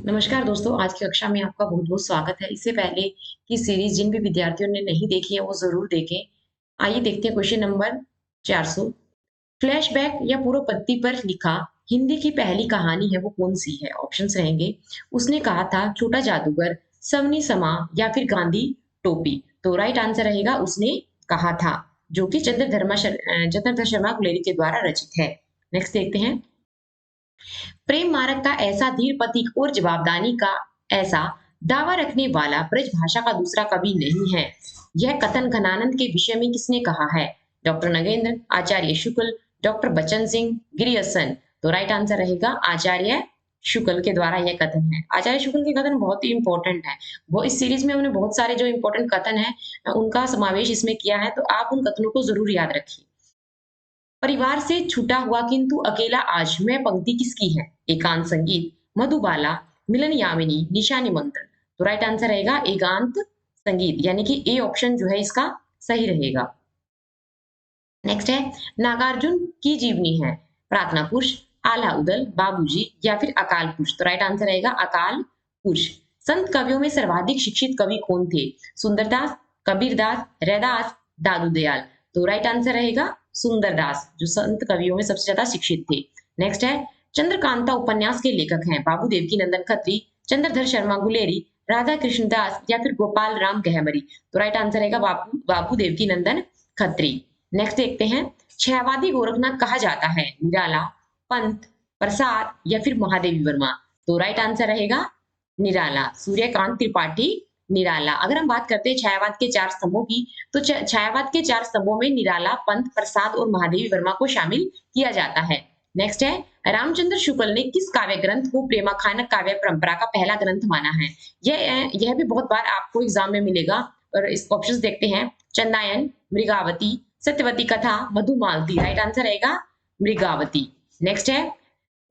नमस्कार दोस्तों, आज की कक्षा में आपका बहुत-बहुत स्वागत है। इससे पहले की सीरीज़ जिन भी विद्यार्थियों ने नहीं देखी है, वो ज़रूर देखें। आइए देखते हैं क्वेश्चन नंबर 400। फ्लैशबैक या पूर्व पत्ती पर लिखा हिंदी की पहली कहानी है, वो कौन-सी है? ऑप्शंस रहेंगे। उसने कहा था, छोटा जादूगर, सवनी समा या फिर गांधी टोपी। तो राइट आंसर रहेगा उसने कहा था, जो कि चंद्रधर शर्मा गुलेरी के द्वारा रचित है। नेक्स्ट देखते हैं। प्रेम मारक का ऐसा धीर प्रतीक और जवाबदानी का ऐसा दावा रखने वाला ब्रजभाषा का दूसरा कवि नहीं है। यह कथन घनानंद के विषय में किसने कहा है? डॉक्टर नगेंद्र, आचार्य शुक्ल, डॉक्टर बच्चन सिंह, गिरियसन। तो राइट आंसर रहेगा आचार्य शुक्ल के द्वारा यह कथन है। आचार्य शुक्ल के कथन बहुत ही इंपॉर्टेंट है। वो इस सीरीज में हमने बहुत सारे जो इंपॉर्टेंट कथन है उनका समावेश इसमें किया है, तो आप उन कथनों को जरूर याद रखिए। परिवार से छूटा हुआ किंतु अकेला आज मैं पंक्ति किसकी है? एकांत संगीत, मधुबाला, मिलन यामिनी, निशा निमंत्रण। तो राइट आंसर रहेगा एकांत संगीत, यानी कि ए ऑप्शन जो है इसका सही रहेगा। नेक्स्ट है, नागार्जुन की जीवनी है प्रार्थना पुरुष, आला उदल, बाबूजी या फिर अकाल पुरुष। तो राइट आंसर रहेगा अकाल पुरुष। संत कवियों में सर्वाधिक शिक्षित कवि कौन थे? सुंदरदास, कबीरदास, रैदास, दादू दयाल। तो राइट आंसर रहेगा सुंदरदास, जो संत कवियों में सबसे ज्यादा शिक्षित थे। नेक्स्ट है, चंद्रकांता उपन्यास के लेखक हैं बाबू देवकी नंदन खत्री, चंद्रधर शर्मा गुलेरी, राधा कृष्ण दास या फिर गोपाल राम गहमरी। तो राइट आंसर रहेगा बाबू देवकी नंदन खत्री। नेक्स्ट देखते हैं, छहवादी गोरखनाथ कहा जाता है निराला, पंत, प्रसाद या फिर महादेवी वर्मा। तो राइट आंसर रहेगा निराला, सूर्यकांत त्रिपाठी निराला। अगर हम बात करते हैं छायावाद के चार स्तंभों की, तो छायावाद के चार स्तंभों में निराला, पंत, प्रसाद और महादेवी वर्मा को शामिल किया जाता है। नेक्स्ट है, रामचंद्र शुक्ल ने किस काव्य ग्रंथ को प्रेमाखानक काव्य परंपरा का पहला ग्रंथ माना है? यह भी बहुत बार आपको एग्जाम में मिलेगा। और इस ऑप्शंस देखते हैं, चंदायन, मृगावती, सत्यवती कथा, मधुमालती। राइट आंसर रहेगा मृगावती। नेक्स्ट है,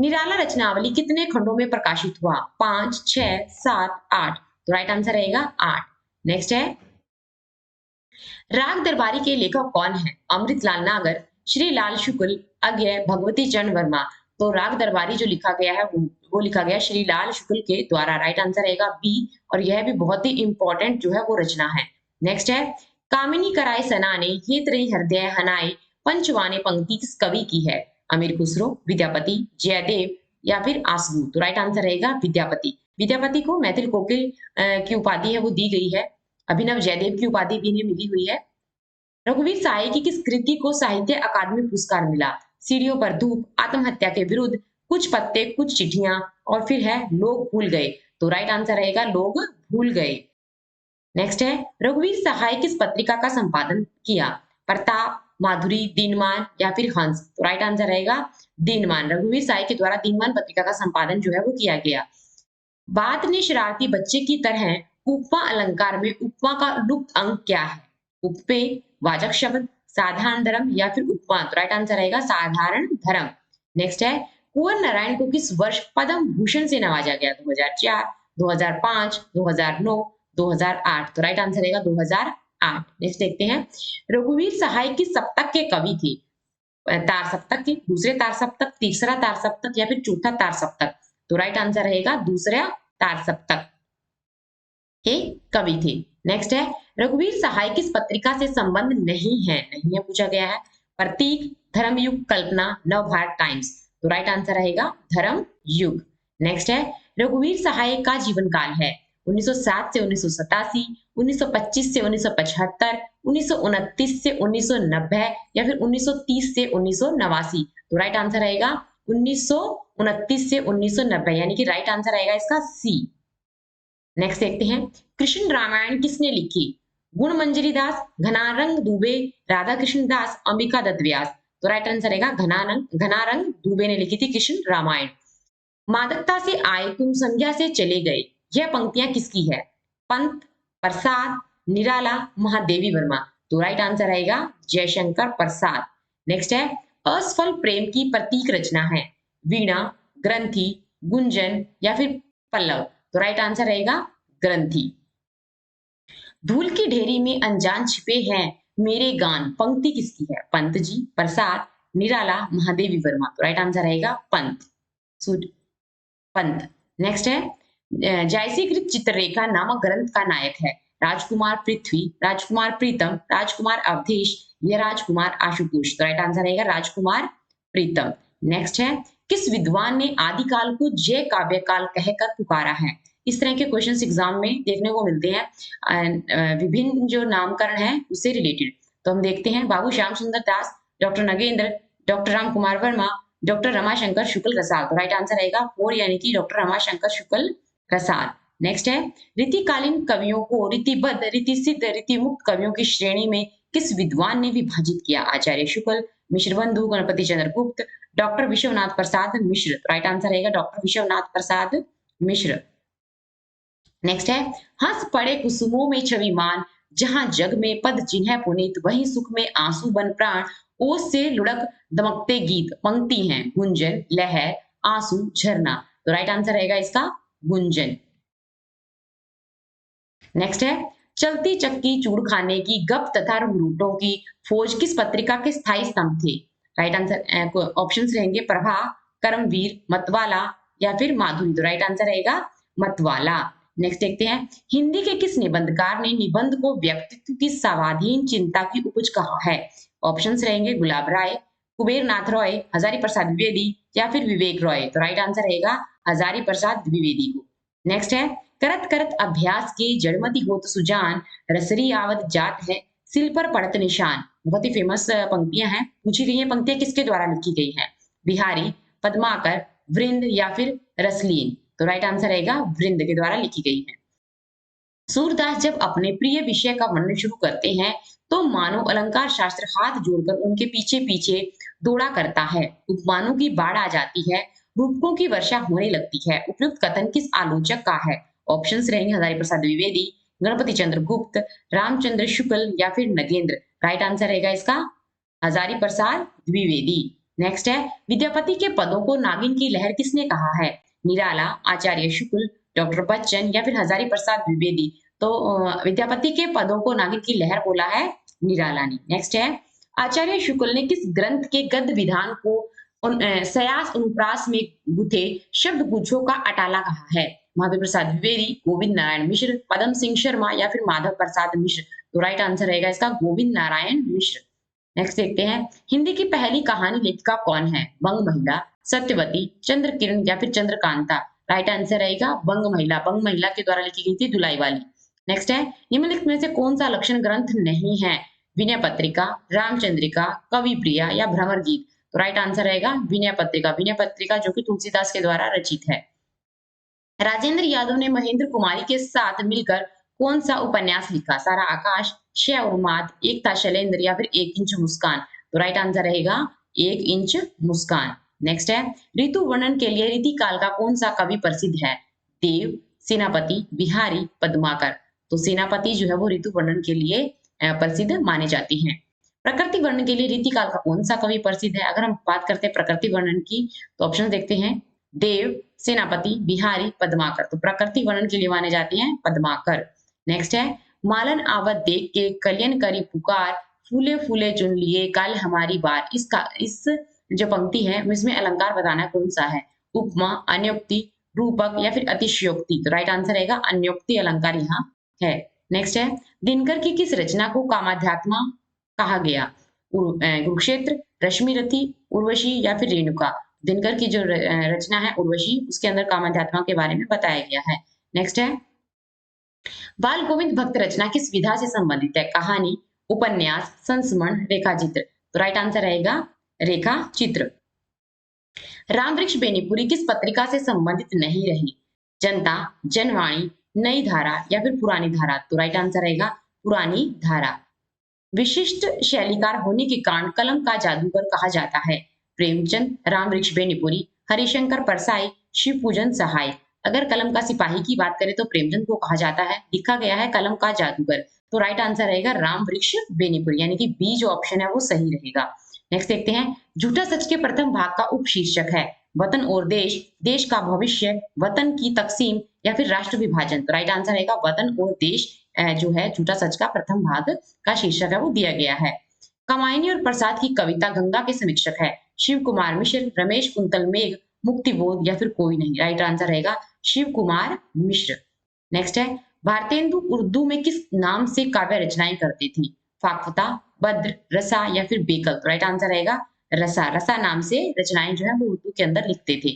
निराला रचनावली कितने खंडों में प्रकाशित हुआ? 5, 6, 7, 8। तो राइट आंसर रहेगा 8। नेक्स्ट है, राग दरबारी के लेखक कौन है? अमृतलाल नागर, श्री लाल शुक्ल, अज्ञय, भगवती चरण वर्मा। तो राग दरबारी जो लिखा गया है वो लिखा गया श्री लाल शुक्ल के द्वारा। राइट आंसर रहेगा बी, और यह भी बहुत ही इंपॉर्टेंट जो है वो रचना है। नेक्स्ट है, कामिनी कराय सनाने हित रही हृदय हनाए पंचवाने पंक्ति किस कवि की है? अमीर खुसरो, विद्यापति, जयदेव या फिर आसलू। तो राइट आंसर रहेगा विद्यापति। विद्यापति को मैथिल कोकिल की उपाधि है वो दी गई है। अभिनव जयदेव की उपाधि भी इन्हें मिली हुई है। रघुवीर साय की किस कृति को साहित्य अकादमी पुरस्कार मिला? सीढ़ियों पर धूप, आत्महत्या के विरुद्ध, कुछ पत्ते, कुछ चिट्ठियां और फिर है लोग भूल गए। तो राइट आंसर रहेगा लोग भूल गए। नेक्स्ट है, रघुवीर सहाय किस पत्रिका का संपादन किया? प्रताप, माधुरी, दीनमान या फिर हंस। तो राइट आंसर रहेगा दीनमान। रघुवीर सहाय के द्वारा दीनमान पत्रिका का संपादन जो है वो किया गया। बात ने शरारती बच्चे की तरह उपमा अलंकार में उपमा का लुप्त अंग क्या है? उपपे, वाचक शब्द, साधारण धर्म या फिर उपमा। तो राइट आंसर रहेगा साधारण धर्म। नेक्स्ट है, कुंवर नारायण को किस वर्ष पद्म भूषण से नवाजा गया? 2004, 2005, 2009, 2008। तो राइट आंसर रहेगा 2008। नेक्स्ट देखते हैं, रघुवीर सहाय किस सप्तक के कवि थे? तार सप्तक के, दूसरे तार सप्तक, तीसरा तार सप्तक या फिर चौथा तार सप्तक। तो राइट आंसर रहेगा दूसरा तार सप्तक के कवि थे। नेक्स्ट है, रघुवीर सहाय किस पत्रिका से संबंध नहीं है? नहीं है पूछा गया है। प्रतीक, धर्मयुग, कल्पना, नवभारत टाइम्स। तो राइट आंसर रहेगा धर्म युग। नेक्स्ट है, रघुवीर सहाय का जीवन काल है 1907 से 1987, 1925 से 1975, 1929 से 1990 या फिर 1930 से 1989। तो राइट आंसर रहेगा 1929 से 1990, यानी कि राइट आंसर रहेगा इसका सी। नेक्स्ट देखते हैं, कृष्ण रामायण किसने लिखी? गुणमंजरी दास, घनारंग दुबे, राधा कृष्ण दास, अंबिका दत्त व्यास। तो राइट आंसर रहेगा घनारंग दुबे ने लिखी थी कृष्ण रामायण। मादकता से आए तुम संज्ञा से चले गए, यह पंक्तियां किसकी है? पंत, प्रसाद, निराला, महादेवी वर्मा। तो राइट आंसर रहेगा जयशंकर प्रसाद। नेक्स्ट है, असफल प्रेम की प्रतीक रचना है वीणा, ग्रंथि, गुंजन या फिर पल्लव। तो राइट आंसर रहेगा ग्रंथि। धूल की ढेरी में अनजान छिपे हैं मेरे गान पंक्ति किसकी है? पंत जी, प्रसाद, निराला, महादेवी वर्मा। तो राइट आंसर रहेगा पंत। पंत। नेक्स्ट है, जायसीकृत चित्ररेखा नामक ग्रंथ का नायक है? राजकुमार पृथ्वी, राजकुमार प्रीतम, राजकुमार अवधेश या राजकुमार आशुतोष? तो राइट आंसर रहेगा राजकुमार प्रीतम। नेक्स्ट है, किस विद्वान ने आदिकाल को जय काव्य काल कहकर पुकारा है? इस तरह के क्वेश्चंस एग्जाम में देखने को मिलते हैं, विभिन्न जो नामकरण है उससे रिलेटेड। तो हम देखते हैं, Babu Shyam Sundar Das, doctor Nagendra, doctor Ram Kumar Verma, doctor Ramashankar Shukla Rasal? तो राइट आंसर रहेगा 4 यानी कि डॉक्टर रमाशंकर शुक्ल रसाल। नेक्स्ट है, रीतिकालीन कवियों को रीतिबद्ध, रीतिसिद्ध, रीतिमुक्त कवियों की श्रेणी में किस विद्वान ने विभाजित किया? आचार्य शुक्ल, मिश्र बंधु, गणपति चंद्र गुप्त, doctor Vishwanath Prasad Mishra? Right answer रहेगा डॉक्टर विश्वनाथ प्रसाद मिश्र। नेक्स्ट है, हंस पड़े कुसुमों में छविमान, जहां जग में पद चिन्ह पुनीत, वहीं सुख में आंसू बन प्राण, ओस से लुढ़क दमकते गीत। पंक्ति हैं गुंजन, लहर, आंसू, झरना? तो राइट आंसर रहेगा इसका गुंजन। नेक्स्ट है, चलती चक्की चूड़ खाने की गप तथा रूटों की फौज किस पत्रिका के स्थायी स्तंभ थे? राइट आंसर ऑप्शंस रहेंगे प्रभा, कर्मवीर, मतवाला या फिर माधुरी? तो राइट आंसर रहेगा मतवाला। नेक्स्ट देखते हैं, हिंदी के किस निबंधकार ने निबंध को व्यक्तित्व की स्वाधीन चिंता की उपज कहा है? ऑप्शंस रहेंगे गुलाब राय, कुबेर नाथ रॉय, हजारी प्रसाद द्विवेदी या फिर विवेक रॉय? तो राइट आंसर रहेगा हजारी प्रसाद द्विवेदी को। नेक्स्ट है, करत करत अभ्यास के जड़मति होत सुजान, रसरी आवत जात है, सिल पर पड़त निशान? बहुत ही फेमस पंक्तियां हैं, पूछी गई हैं। पंक्तियां किसके द्वारा लिखी गई हैं? बिहारी, पद्माकर, वृंद या फिर रसलीन? तो राइट आंसर रहेगा वृंद के द्वारा लिखी गई है। सूरदास जब अपने प्रिय विषय का वर्णन शुरू करते हैं तो मानो अलंकार शास्त्र हाथ जोड़कर उनके पीछे पीछे दौड़ा करता है। उपमानों की बाढ़ आ जाती है, रूपकों की वर्षा होने लगती है। उपयुक्त कथन किस आलोचक का है? ऑप्शंस रहेंगे हजारी प्रसाद द्विवेदी, गणपति चंद्र गुप्त, रामचंद्र शुक्ल या फिर नगेंद्र? राइट आंसर रहेगा इसका हजारी प्रसाद द्विवेदी। नेक्स्ट है, विद्यापति के पदों को नागिन की लहर किसने कहा है? निराला, आचार्य शुक्ल, डॉक्टर बच्चन या फिर हजारी प्रसाद द्विवेदी? तो विद्यापति के पदों को नागिन की लहर बोला है निराला ने। नेक्स्ट है, आचार्य शुक्ल ने किस ग्रंथ के गद्य विधान को सयास अनुप्रास में गुथे शब्द गुच्छों का अटाला कहा है? महादेव प्रसाद द्विवेदी, गोविंद नारायण मिश्र, पदम सिंह शर्मा या फिर माधव प्रसाद मिश्र? तो राइट आंसर रहेगा इसका गोविंद नारायण मिश्र। नेक्स्ट देखते हैं, हिंदी की पहली कहानी लेखिका कौन है? बंग महिला, सत्यवती, चंद्र किरण या फिर चंद्रकांता? राइट आंसर रहेगा बंग महिला। बंग महिला के द्वारा लिखी गई थी दुलाई वाली। नेक्स्ट है, निम्नलिखित में से कौन सा लक्षण ग्रंथ नहीं है? विनय पत्रिका, रामचंद्रिका, कवि प्रिया या भ्रमर गीत? तो राइट आंसर रहेगा विनय पत्रिका। विनय पत्रिका जो कि तुलसीदास के द्वारा रचित है। राजेंद्र यादव ने महेंद्र कुमारी के साथ मिलकर कौन सा उपन्यास लिखा? सारा आकाश, शय उन्माद, एक था शैलेंद्र या फिर एक इंच मुस्कान? तो राइट आंसर रहेगा एक इंच मुस्कान। नेक्स्ट है, ऋतु वर्णन के लिए रीति काल का कौन सा कवि प्रसिद्ध है? देव, सेनापति, बिहारी, पद्माकर? तो सेनापति जो है वो ऋतु वर्णन के लिए प्रसिद्ध माने जाती हैं। प्रकृति वर्णन के लिए रीति काल का कौन सा कवि प्रसिद्ध है? अगर हम बात करते हैं प्रकृति वर्णन की तो ऑप्शन देखते हैं, देव, सेनापति, बिहारी, पद्माकर? तो प्रकृति वर्णन के लिए माने जाते हैं पद्माकर। नेक्स्ट है, मालन आवत देख के कलियन करी पुकार, फूले फूले चुन लिए काल हमारी बार? इस जो पंक्ति है इसमें अलंकार बताना कौन सा है? उपमा, अन्योक्ति, रूपक या फिर अतिशयोक्ति? तो राइट आंसर रहेगा अन्योक्ति अलंकार यहाँ है। नेक्स्ट है, दिनकर की किस रचना को कामाध्यात्मा कहा गया? कुरुक्षेत्र, रश्मि रथी, उर्वशी या फिर रेणुका? दिनकर की जो रचना है उर्वशी, उसके अंदर कामाध्यात्मा के बारे में बताया गया है। नेक्स्ट है, बाल गोविंद भक्त रचना किस विधा से संबंधित है? कहानी, उपन्यास, संस्मरण, रेखा चित्र? तो राइट आंसर रहेगा रेखा चित्र। राम वृक्ष बेनीपुरी किस पत्रिका से संबंधित नहीं रही? जनता, जनवाणी, नई धारा या फिर पुरानी धारा? तो राइट आंसर रहेगा पुरानी धारा। विशिष्ट शैलीकार होने के कारण कलम का जादूगर कहा जाता है? प्रेमचंद, राम वृक्ष बेनीपुरी, हरिशंकर परसाई, शिव पूजन सहाय? अगर कलम का सिपाही की बात करें तो प्रेमचंद को कहा जाता है, लिखा गया है कलम का जादूगर। तो राइट आंसर रहेगा राम वृक्ष बेनीपुरी, यानी कि बी जो ऑप्शन है वो सही रहेगा। नेक्स्ट देखते हैं, झूठा सच के प्रथम भाग का उपशीर्षक है वतन और देश, देश का भविष्य, वतन की तकसीम या फिर राष्ट्र विभाजन? तो राइट आंसर रहेगा वतन और देश जो है झूठा सच का प्रथम भाग का शीर्षक है वो दिया गया है। कामायनी और प्रसाद की कविता गंगा के समीक्षक है? शिव कुमार मिश्र, रमेश कुंतल मेघ, मुक्तिबोध या फिर कोई नहीं? राइट आंसर रहेगा शिव कुमार मिश्र। नेक्स्ट है, भारतेंदु उर्दू में किस नाम से काव्य रचनाएं करती थी? फाख्ता, बद्र, रसा या फिर बेकल? तो राइट आंसर रहेगा रसा। रसा नाम से रचनाएं जो है वो उर्दू के अंदर लिखते थे।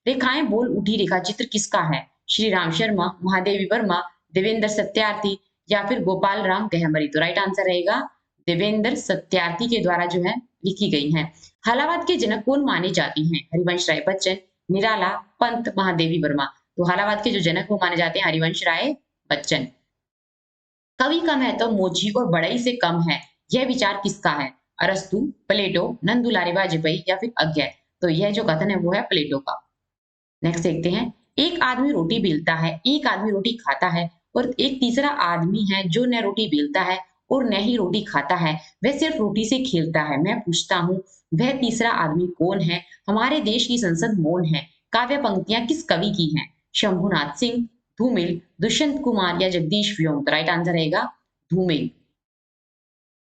रेखाएं बोल उठी रेखा चित्र किसका है? श्री राम शर्मा, महादेवी वर्मा, देवेंद्र सत्यार्थी या फिर गोपाल राम गहमरी? तो राइट आंसर रहेगा देवेंद्र सत्यार्थी के द्वारा जो है लिखी गई है। हालावाद के जनक कौन माने जाती हैं? हरिवंश राय बच्चन, निराला, पंत, महादेवी वर्मा? तो हालावाद के जो जनक वो माने जाते हैं हरिवंश राय बच्चन। कवि का महत्व मोची और बड़ई से कम है, यह विचार किसका है? अरस्तु, प्लेटो, नंदुलारी वाजपेयी या फिर अज्ञे? तो यह जो कथन है वो है प्लेटो का। नेक्स्ट देखते हैं, एक आदमी रोटी बेलता है, एक आदमी रोटी खाता है और एक तीसरा आदमी है जो न रोटी बेलता है और न ही रोटी खाता है, वह सिर्फ रोटी से खेलता है। मैं पूछता हूँ वह तीसरा आदमी कौन है? हमारे देश की संसद मौन है। काव्य पंक्तियां किस कवि की हैं? शंभुनाथ सिंह, धूमिल, दुष्यंत कुमार या जगदीश व्योम? तो राइट आंसर रहेगा धूमिल।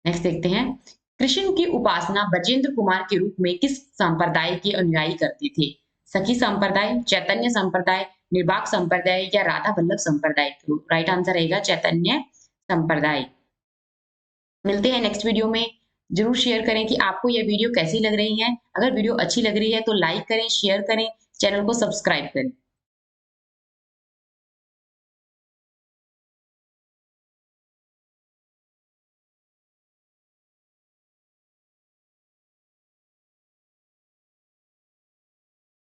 नेक्स्ट देखते हैं, कृष्ण की उपासना बजेंद्र कुमार के रूप में किस संप्रदाय के अनुयायी करते थे? सखी संप्रदाय, चैतन्य संप्रदाय, निर्वाक संप्रदाय या राधा वल्लभ संप्रदाय? तो राइट आंसर रहेगा चैतन्य संप्रदाय। मिलते हैं नेक्स्ट वीडियो में। जरूर शेयर करें कि आपको यह वीडियो कैसी लग रही है। अगर वीडियो अच्छी लग रही है तो लाइक करें, शेयर करें, चैनल को सब्सक्राइब करें।